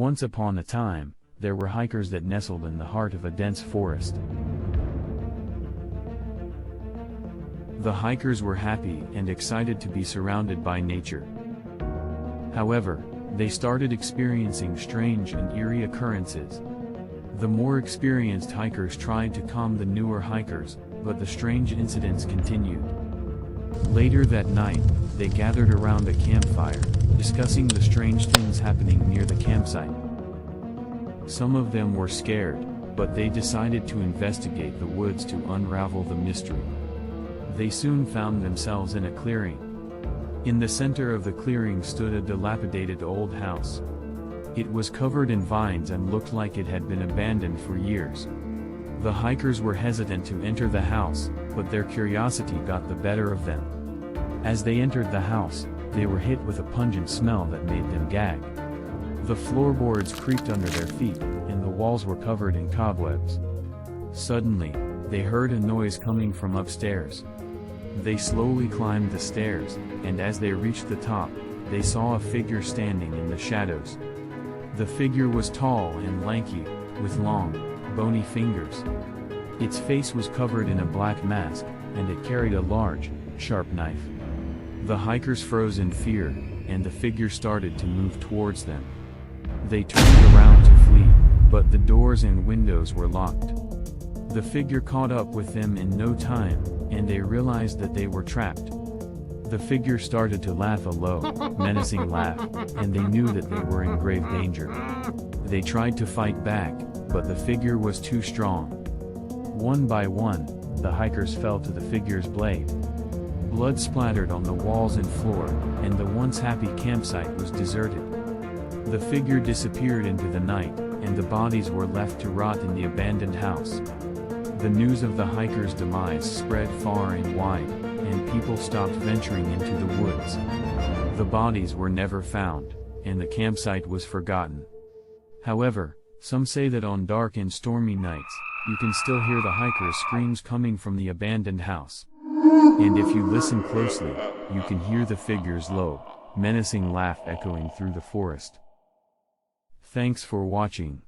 Once upon a time, there were hikers that nestled in the heart of a dense forest. The hikers were happy and excited to be surrounded by nature. However, they started experiencing strange and eerie occurrences. The more experienced hikers tried to calm the newer hikers, but the strange incidents continued. Later that night, they gathered around a campfire, discussing the strange things happening near the campsite. Some of them were scared, but they decided to investigate the woods to unravel the mystery. They soon found themselves in a clearing. In the center of the clearing stood a dilapidated old house. It was covered in vines and looked like it had been abandoned for years. The hikers were hesitant to enter the house, but their curiosity got the better of them. As they entered the house, they were hit with a pungent smell that made them gag. The floorboards creaked under their feet, and the walls were covered in cobwebs. Suddenly, they heard a noise coming from upstairs. They slowly climbed the stairs, and as they reached the top, they saw a figure standing in the shadows. The figure was tall and lanky, with long, bony fingers. Its face was covered in a black mask, and it carried a large, sharp knife. The hikers froze in fear, and the figure started to move towards them. They turned around to flee, but the doors and windows were locked. The figure caught up with them in no time, and they realized that they were trapped. The figure started to laugh a low, menacing laugh, and they knew that they were in grave danger. They tried to fight back, but the figure was too strong. One by one, the hikers fell to the figure's blade. Blood splattered on the walls and floor, and the once happy campsite was deserted. The figure disappeared into the night, and the bodies were left to rot in the abandoned house. The news of the hikers' demise spread far and wide, and people stopped venturing into the woods. The bodies were never found, and the campsite was forgotten. However, some say that on dark and stormy nights, you can still hear the hikers' screams coming from the abandoned house. And if you listen closely, you can hear the figure's low, menacing laugh echoing through the forest. Thanks for watching.